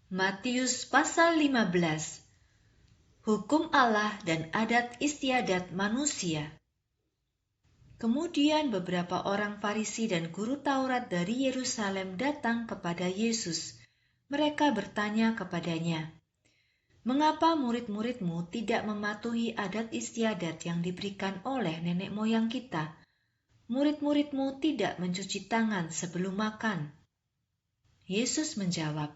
Matius pasal 15. Hukum Allah dan adat istiadat manusia. Kemudian beberapa orang Farisi dan guru Taurat dari Yerusalem datang kepada Yesus. Mereka bertanya kepadanya, "Mengapa murid-muridmu tidak mematuhi adat istiadat yang diberikan oleh nenek moyang kita? Murid-muridmu tidak mencuci tangan sebelum makan." Yesus menjawab,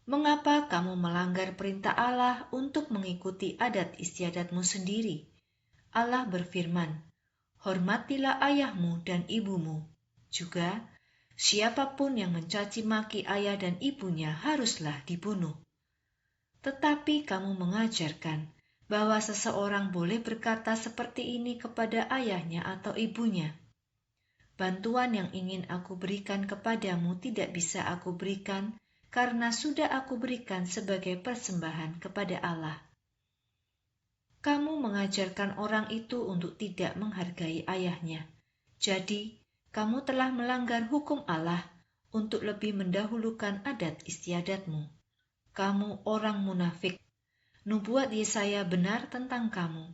"Mengapa kamu melanggar perintah Allah untuk mengikuti adat istiadatmu sendiri? Allah berfirman, 'Hormatilah ayahmu dan ibumu.' Juga, siapapun yang mencaci maki ayah dan ibunya haruslah dibunuh." Tetapi kamu mengajarkan bahwa seseorang boleh berkata seperti ini kepada ayahnya atau ibunya, "Bantuan yang ingin aku berikan kepadamu tidak bisa aku berikan, karena sudah aku berikan sebagai persembahan kepada Allah." Kamu mengajarkan orang itu untuk tidak menghargai ayahnya. Jadi, kamu telah melanggar hukum Allah untuk lebih mendahulukan adat istiadatmu. Kamu orang munafik. Nubuat Yesaya benar tentang kamu.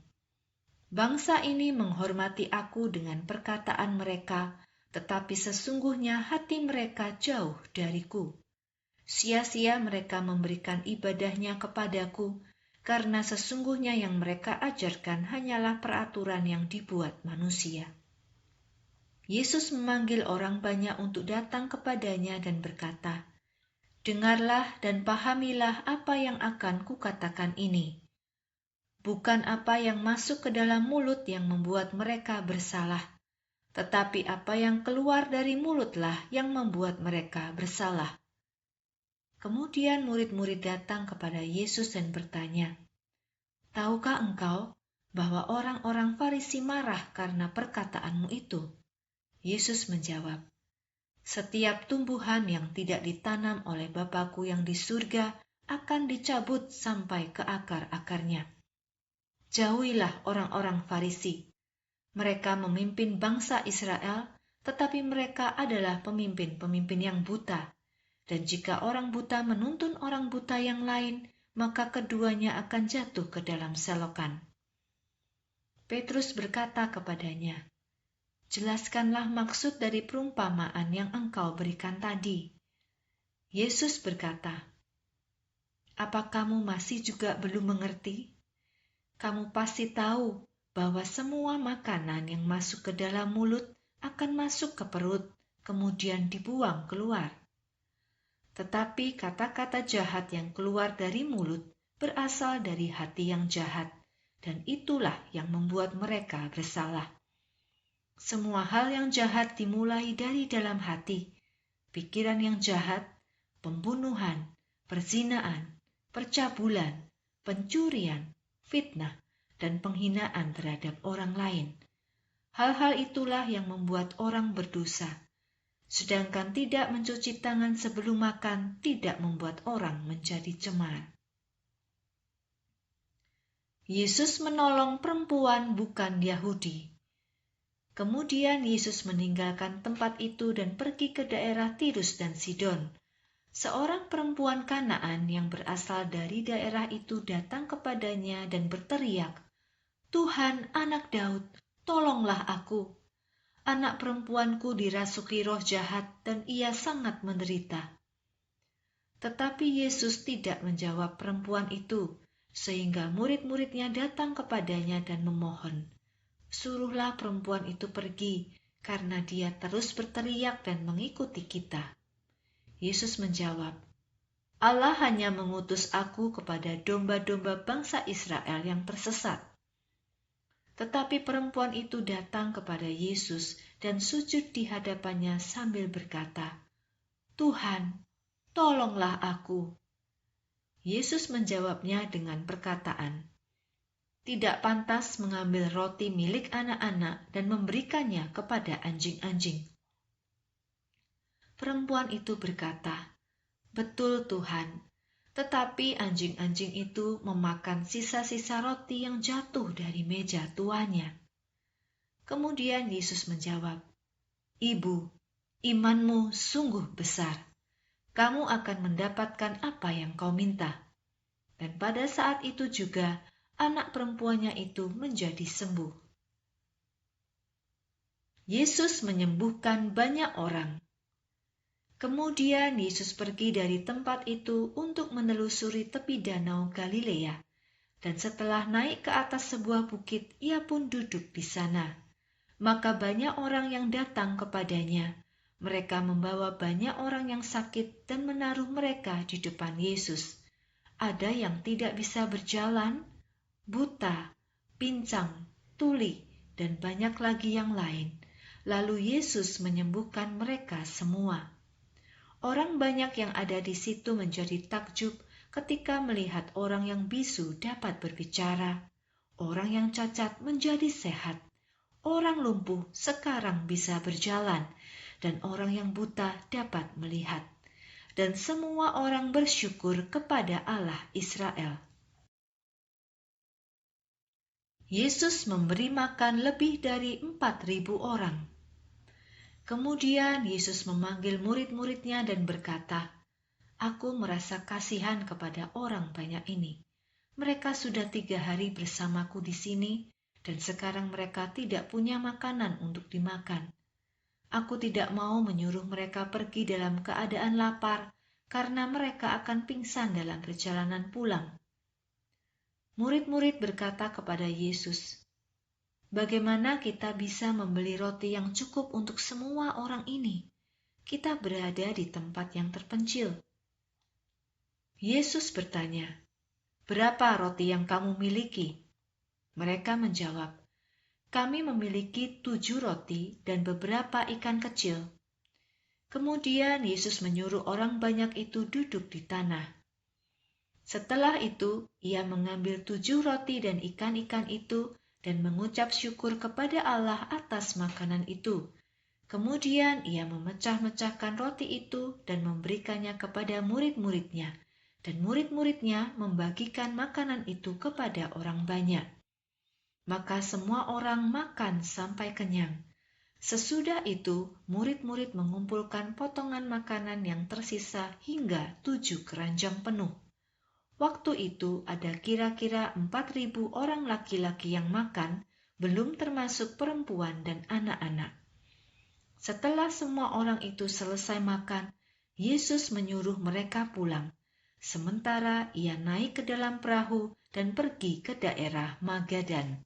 Bangsa ini menghormati aku dengan perkataan mereka, tetapi sesungguhnya hati mereka jauh dariku. Sia-sia mereka memberikan ibadahnya kepadaku, karena sesungguhnya yang mereka ajarkan hanyalah peraturan yang dibuat manusia. Yesus memanggil orang banyak untuk datang kepadanya dan berkata, "Dengarlah dan pahamilah apa yang akan kukatakan ini. Bukan apa yang masuk ke dalam mulut yang membuat mereka bersalah, tetapi apa yang keluar dari mulutlah yang membuat mereka bersalah." Kemudian murid-murid datang kepada Yesus dan bertanya, "Tahukah engkau bahwa orang-orang Farisi marah karena perkataanmu itu?" Yesus menjawab, "Setiap tumbuhan yang tidak ditanam oleh Bapa-Ku yang di surga akan dicabut sampai ke akar-akarnya. Jauhilah orang-orang Farisi. Mereka memimpin bangsa Israel, tetapi mereka adalah pemimpin-pemimpin yang buta. Dan jika orang buta menuntun orang buta yang lain, maka keduanya akan jatuh ke dalam selokan." Petrus berkata kepadanya, "Jelaskanlah maksud dari perumpamaan yang engkau berikan tadi." Yesus berkata, "Apa kamu masih juga belum mengerti? Kamu pasti tahu bahwa semua makanan yang masuk ke dalam mulut akan masuk ke perut, kemudian dibuang keluar. Tetapi kata-kata jahat yang keluar dari mulut berasal dari hati yang jahat, dan itulah yang membuat mereka bersalah. Semua hal yang jahat dimulai dari dalam hati, pikiran yang jahat, pembunuhan, perzinaan, percabulan, pencurian, fitnah, dan penghinaan terhadap orang lain. Hal-hal itulah yang membuat orang berdosa. Sedangkan tidak mencuci tangan sebelum makan tidak membuat orang menjadi cemar." Yesus menolong perempuan bukan Yahudi. Kemudian Yesus meninggalkan tempat itu dan pergi ke daerah Tirus dan Sidon. Seorang perempuan Kanaan yang berasal dari daerah itu datang kepadanya dan berteriak, "Tuhan, Anak Daud, tolonglah aku. Anak perempuanku dirasuki roh jahat dan ia sangat menderita." Tetapi Yesus tidak menjawab perempuan itu, sehingga murid-muridnya datang kepadanya dan memohon, "Suruhlah perempuan itu pergi, karena dia terus berteriak dan mengikuti kita." Yesus menjawab, "Allah hanya mengutus aku kepada domba-domba bangsa Israel yang tersesat." Tetapi perempuan itu datang kepada Yesus dan sujud di hadapannya sambil berkata, "Tuhan, tolonglah aku." Yesus menjawabnya dengan perkataan, "Tidak pantas mengambil roti milik anak-anak dan memberikannya kepada anjing-anjing." Perempuan itu berkata, "Betul Tuhan, tetapi anjing-anjing itu memakan sisa-sisa roti yang jatuh dari meja tuannya." Kemudian Yesus menjawab, "Ibu, imanmu sungguh besar. kamu akan mendapatkan apa yang kau minta." Dan pada saat itu juga anak perempuannya itu menjadi sembuh. Yesus menyembuhkan banyak orang. Kemudian Yesus pergi dari tempat itu untuk menelusuri tepi danau Galilea, dan setelah naik ke atas sebuah bukit, ia pun duduk di sana. Maka banyak orang yang datang kepadanya. Mereka membawa banyak orang yang sakit dan menaruh mereka di depan Yesus. Ada yang tidak bisa berjalan, buta, pincang, tuli, dan banyak lagi yang lain. Lalu Yesus menyembuhkan mereka semua. Orang banyak yang ada di situ menjadi takjub ketika melihat orang yang bisu dapat berbicara, orang yang cacat menjadi sehat, orang lumpuh sekarang bisa berjalan, dan orang yang buta dapat melihat. Dan semua orang bersyukur kepada Allah Israel. Yesus memberi makan lebih dari 4.000 orang. Kemudian Yesus memanggil murid-muridnya dan berkata, "Aku merasa kasihan kepada orang banyak ini. Mereka sudah 3 hari bersamaku di sini, dan sekarang mereka tidak punya makanan untuk dimakan. Aku tidak mau menyuruh mereka pergi dalam keadaan lapar, karena mereka akan pingsan dalam perjalanan pulang." Murid-murid berkata kepada Yesus, "Bagaimana kita bisa membeli roti yang cukup untuk semua orang ini? Kita berada di tempat yang terpencil." Yesus bertanya, "Berapa roti yang kamu miliki?" Mereka menjawab, "Kami memiliki 7 roti dan beberapa ikan kecil." Kemudian Yesus menyuruh orang banyak itu duduk di tanah. Setelah itu, ia mengambil 7 roti dan ikan-ikan itu dan mengucap syukur kepada Allah atas makanan itu. Kemudian ia memecah-mecahkan roti itu dan memberikannya kepada murid-muridnya, dan murid-muridnya membagikan makanan itu kepada orang banyak. Maka semua orang makan sampai kenyang. Sesudah itu, murid-murid mengumpulkan potongan makanan yang tersisa hingga 7 keranjang penuh. Waktu itu ada kira-kira 4.000 orang laki-laki yang makan, belum termasuk perempuan dan anak-anak. Setelah semua orang itu selesai makan, Yesus menyuruh mereka pulang. Sementara ia naik ke dalam perahu dan pergi ke daerah Magadan.